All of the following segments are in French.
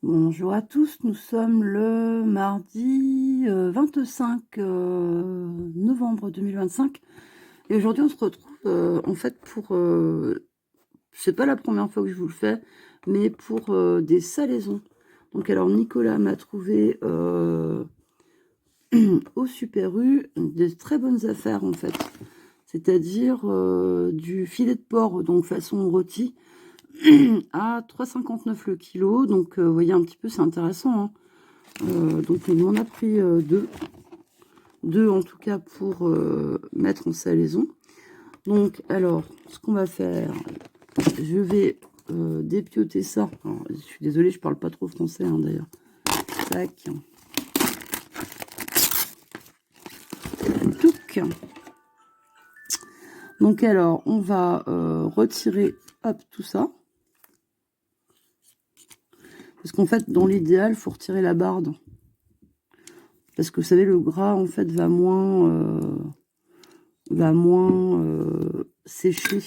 Bonjour à tous, nous sommes le mardi 25 novembre 2025 et aujourd'hui on se retrouve en fait pour, c'est pas la première fois que je vous le fais, mais pour des salaisons. Donc alors Nicolas m'a trouvé au Super U des très bonnes affaires en fait, c'est-à-dire du filet de porc donc façon rôti à 3,59 le kilo. Donc vous voyez un petit peu, c'est intéressant, hein. Donc il m'en a pris deux en tout cas pour mettre en salaison. Donc alors ce qu'on va faire, je vais dépioter ça. Alors, je suis désolée, je parle pas trop français hein, d'ailleurs. Tac. Touc. Donc alors on va retirer hop tout ça. Parce qu'en fait dans l'idéal il faut retirer la barde. Parce que vous savez le gras en fait va moins sécher,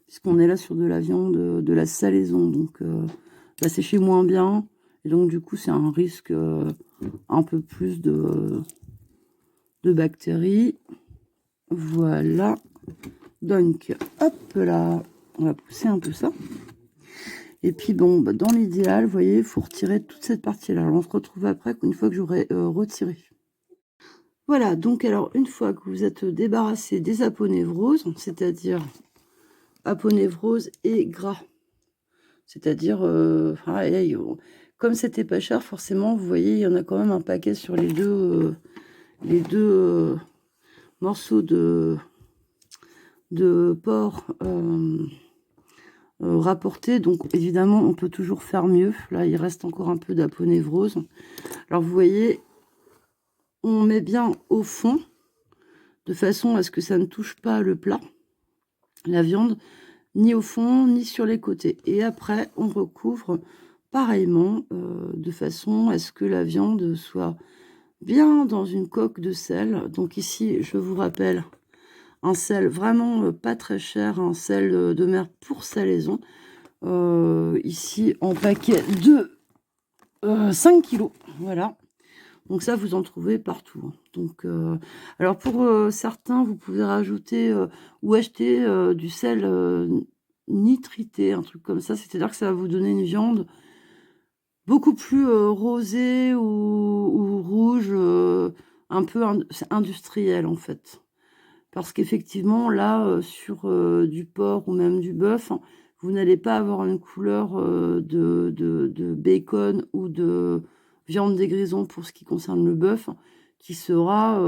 puisqu'on est là sur de la viande, de la salaison, donc va sécher moins bien, et donc du coup c'est un risque un peu plus de bactéries. Voilà, donc hop là, on va pousser un peu ça. Et puis bon, bah, dans l'idéal, vous voyez, il faut retirer toute cette partie-là. Alors on se retrouve après, une fois que j'aurai retiré. Voilà, donc alors une fois que vous êtes débarrassé des aponevroses, c'est-à-dire aponevrose et gras, c'est-à-dire comme c'était pas cher, forcément, vous voyez, il y en a quand même un paquet sur les deux morceaux de porc rapportés. Donc évidemment, on peut toujours faire mieux. Là, il reste encore un peu d'aponevrose. Alors vous voyez, on met bien au fond, de façon à ce que ça ne touche pas le plat, la viande, ni au fond, ni sur les côtés. Et après, on recouvre pareillement, de façon à ce que la viande soit bien dans une coque de sel. Donc ici, je vous rappelle, un sel vraiment pas très cher, un sel de mer pour salaison. Ici, en paquet de 5 kilos. Voilà. Donc ça, vous en trouvez partout. Donc, alors pour certains, vous pouvez rajouter ou acheter du sel nitrité, un truc comme ça. C'est-à-dire que ça va vous donner une viande beaucoup plus rosée ou rouge, un peu industriel en fait. Parce qu'effectivement, là, sur du porc ou même du bœuf, hein, vous n'allez pas avoir une couleur de bacon ou de viande des grisons pour ce qui concerne le bœuf, qui sera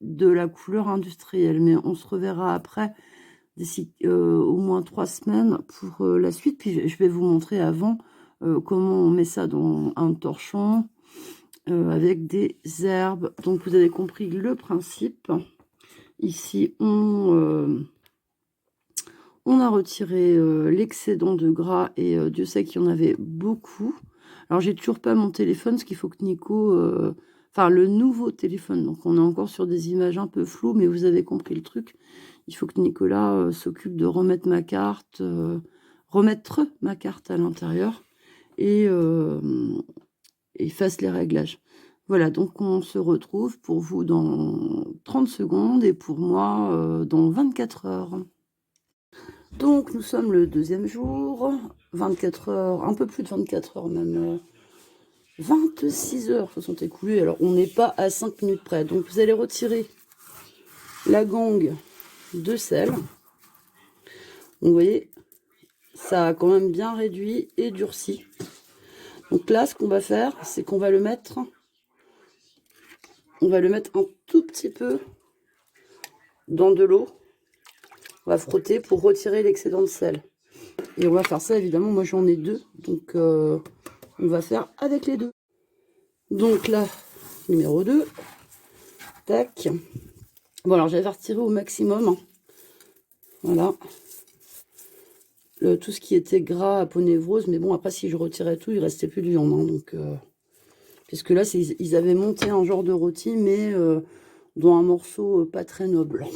de la couleur industrielle. Mais on se reverra après, d'ici au moins 3 semaines, pour la suite. Puis je vais vous montrer avant comment on met ça dans un torchon avec des herbes. Donc vous avez compris le principe. Ici, on a retiré l'excédent de gras et Dieu sait qu'il y en avait beaucoup. Alors, j'ai toujours pas mon téléphone, parce qu'il faut que Nico... Enfin, le nouveau téléphone, donc on est encore sur des images un peu floues, mais vous avez compris le truc. Il faut que Nicolas s'occupe de remettre ma carte, remettre ma carte à l'intérieur et fasse les réglages. Voilà, donc on se retrouve pour vous dans 30 secondes et pour moi dans 24 heures. Donc nous sommes le deuxième jour, 24 heures, un peu plus de 24 heures même, 26 heures se sont écoulées. Alors on n'est pas à 5 minutes près. Donc vous allez retirer la gangue de sel. Donc, vous voyez, ça a quand même bien réduit et durci. Donc là, ce qu'on va faire, c'est qu'on va le mettre... On va le mettre un tout petit peu dans de l'eau. On va frotter pour retirer l'excédent de sel. Et on va faire ça, évidemment, moi j'en ai deux. Donc on va faire avec les deux. Donc là, numéro 2. Tac. Bon, alors j'avais retiré au maximum. Hein. Voilà. Tout ce qui était gras, aponevrose. Mais bon, après, si je retirais tout, il restait plus de viande. Hein, donc, puisque là, ils avaient monté un genre de rôti, mais dans un morceau pas très noble.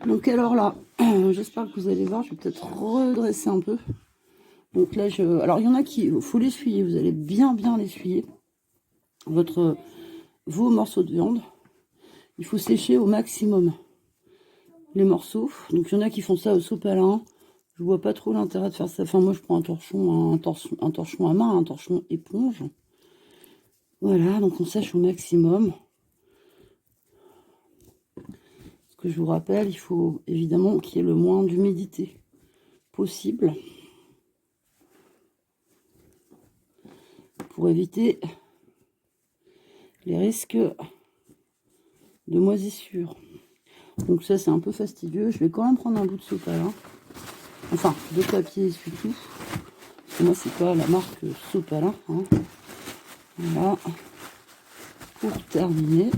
Donc alors là, J'espère que vous allez voir. Je vais peut-être redresser un peu. Donc là, alors il y en a qui... Il faut l'essuyer. Vous allez bien l'essuyer. Vos morceaux de viande. Il faut sécher au maximum les morceaux. Donc il y en a qui font ça au sopalin. Je vois pas trop l'intérêt de faire ça. Enfin, moi, je prends un torchon à main, un torchon éponge. Voilà, donc on sèche au maximum. Ce que je vous rappelle, il faut évidemment qu'il y ait le moins d'humidité possible pour éviter les risques de moisissure. Donc ça, c'est un peu fastidieux. Je vais quand même prendre un bout de sopalin. Enfin, de papier essuie-tout. Parce que moi, c'est pas la marque Sopalin. Hein. Voilà. Pour terminer.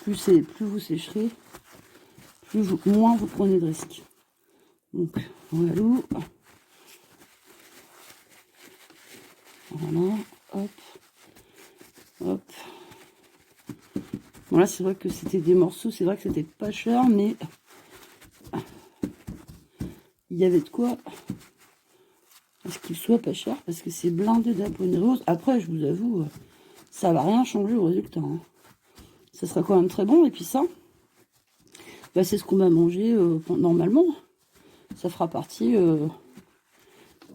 Plus vous sécherez, moins vous prenez de risques. Donc, voilà. Voilà. Hop. Hop. Voilà, c'est vrai que c'était des morceaux. C'est vrai que c'était pas cher, mais il y avait de quoi à ce qu'il soit pas cher, parce que c'est blindé d'aponévrose. Après, je vous avoue, ça va rien changer au résultat. Hein. Ça sera quand même très bon. Et puis ça, bah, c'est ce qu'on va manger normalement. Ça fera partie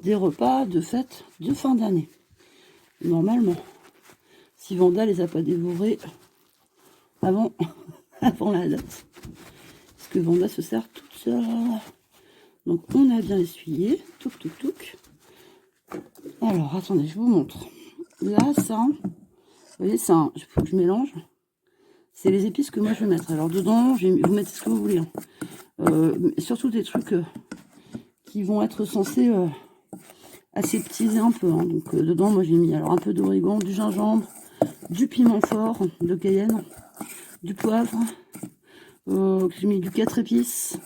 des repas de fête de fin d'année. Normalement. Si Vanda les a pas dévorés avant, avant la date. Parce que Vanda se sert toute seule. Donc on a bien essuyé. Touc, touc, touc. Alors, attendez, je vous montre. Là, ça, vous voyez, ça, il faut que je mélange. C'est les épices que moi je vais mettre. Alors dedans, vous mettez ce que vous voulez. Hein. Surtout des trucs qui vont être censés aseptiser un peu. Hein. Donc dedans, moi j'ai mis alors un peu d'origan, du gingembre, du piment fort, de Cayenne, du poivre. J'ai mis du 4 épices,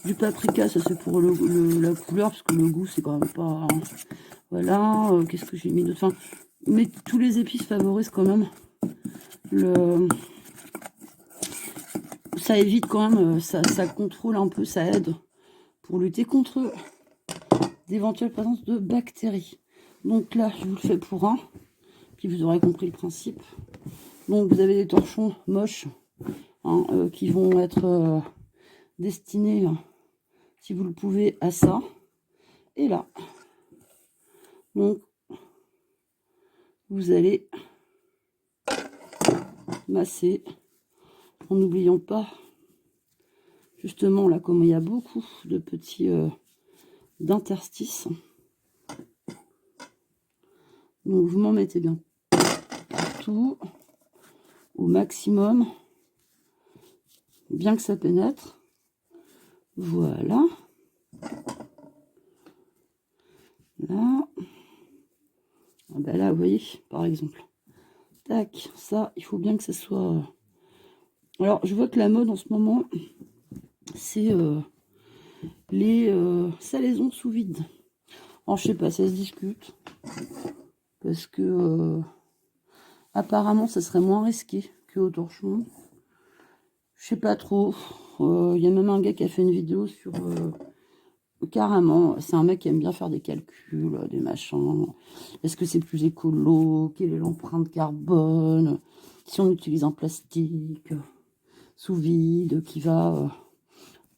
du paprika, ça c'est pour la couleur, parce que le goût c'est quand même pas... Hein. Voilà, qu'est-ce que j'ai mis d'autre? Enfin, mais tous les épices favorisent quand même le... Ça évite quand même, ça contrôle un peu, ça aide pour lutter contre d'éventuelles présences de bactéries. Donc là, je vous le fais pour un, puis vous aurez compris le principe. Donc vous avez des torchons moches hein, qui vont être destinés, si vous le pouvez, à ça. Et là, donc vous allez masser en n'oubliant pas, justement là, comme il y a beaucoup de petits d'interstices, donc vous m'en mettez bien partout, au maximum, bien que ça pénètre. Voilà. Là. Ah ben là, vous voyez, par exemple. Tac, ça, il faut bien que ça soit... Alors, je vois que la mode en ce moment, c'est les salaisons sous vide. Alors, je sais pas, ça se discute. Parce que, apparemment, ça serait moins risqué que au torchon. Je sais pas trop. Il y a même un gars qui a fait une vidéo sur... carrément, c'est un mec qui aime bien faire des calculs, des machins. Est-ce que c'est plus écolo? Quelle est l'empreinte carbone? Si on utilise un plastique sous vide qui va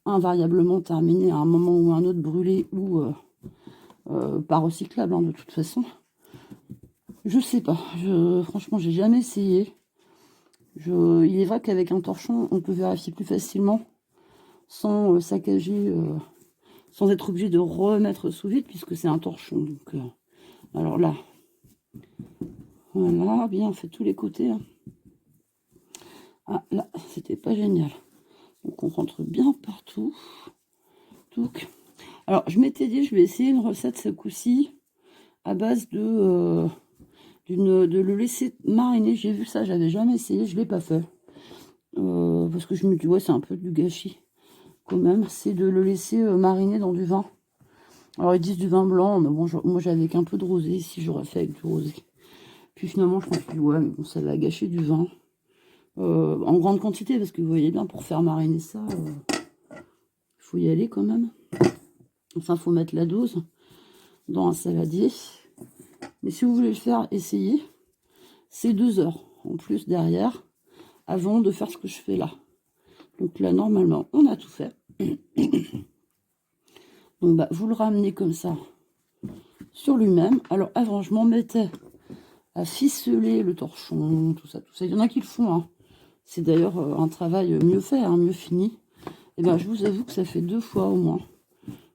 invariablement terminer à un moment ou un autre brûlé ou pas recyclable hein, de toute façon. Je sais pas. Franchement, j'ai jamais essayé. Il est vrai qu'avec un torchon, on peut vérifier plus facilement sans saccager, sans être obligé de remettre sous vide puisque c'est un torchon. Donc, alors là, voilà, bien, on fait tous les côtés. Hein. Ah, là, c'était pas génial. Donc, on rentre bien partout. Donc, alors, je m'étais dit, je vais essayer une recette ce coup-ci à base de le laisser mariner. J'ai vu ça, j'avais jamais essayé, je l'ai pas fait. Parce que je me dis, ouais, c'est un peu du gâchis quand même. C'est de le laisser mariner dans du vin. Alors, ils disent du vin blanc, mais bon, moi, j'avais avec un peu de rosé. Ici, j'aurais fait avec du rosé. Puis finalement, je me suis dit, ouais, mais bon, ça va gâcher du vin. en grande quantité, parce que vous voyez bien, pour faire mariner ça, il faut y aller quand même. Enfin, il faut mettre la dose dans un saladier. Mais si vous voulez le faire, essayez. C'est 2 heures en plus derrière, avant de faire ce que je fais là. Donc là, normalement, on a tout fait. Donc, bah, vous le ramenez comme ça sur lui-même. Alors, avant, je m'en mettais à ficeler le torchon, tout ça, tout ça. Il y en a qui le font, hein. C'est d'ailleurs un travail mieux fait, hein, mieux fini. Et ben, je vous avoue que ça fait 2 fois au moins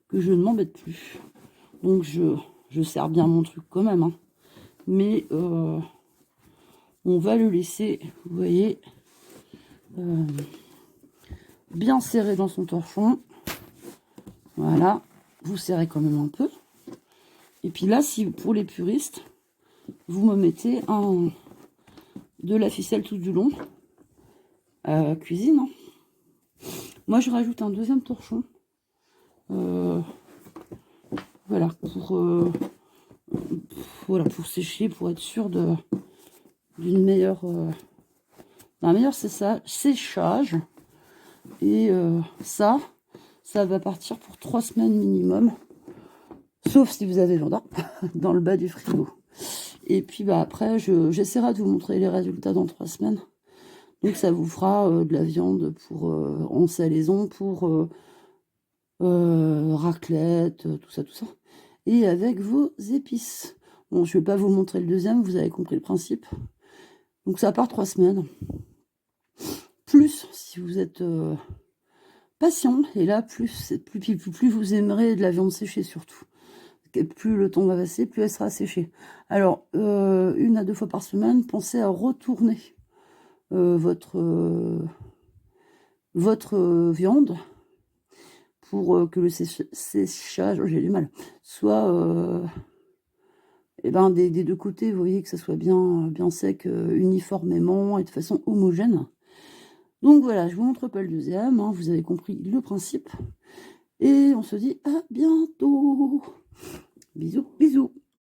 que je ne m'embête plus. Donc, je sers bien mon truc quand même, hein. Mais on va le laisser, vous voyez, bien serré dans son torchon. Voilà, vous serrez quand même un peu. Et puis là, si pour les puristes, vous me mettez de la ficelle tout du long à cuisine, hein. Moi, je rajoute un deuxième torchon. Voilà, pour sécher, pour être sûr d'un meilleur séchage. Et ça va partir pour 3 semaines minimum. Sauf si vous avez Vanda dans le bas du frigo. Et puis bah, après, j'essaierai de vous montrer les résultats dans 3 semaines. Donc ça vous fera de la viande pour en salaison, pour raclette, tout ça. Et avec vos épices. Bon, je ne vais pas vous montrer le deuxième, vous avez compris le principe. Donc ça part 3 semaines. Plus, si vous êtes patient, et là, plus vous aimerez de la viande séchée surtout. Plus le temps va passer, plus elle sera séchée. Alors, 1 à 2 fois par semaine, pensez à retourner votre viande pour que le séchage, j'ai du mal, soit des 2 côtés, vous voyez, que ça soit bien sec, uniformément et de façon homogène. Donc voilà, je vous montre pas le deuxième, hein, vous avez compris le principe. Et on se dit à bientôt. Bisous, bisous.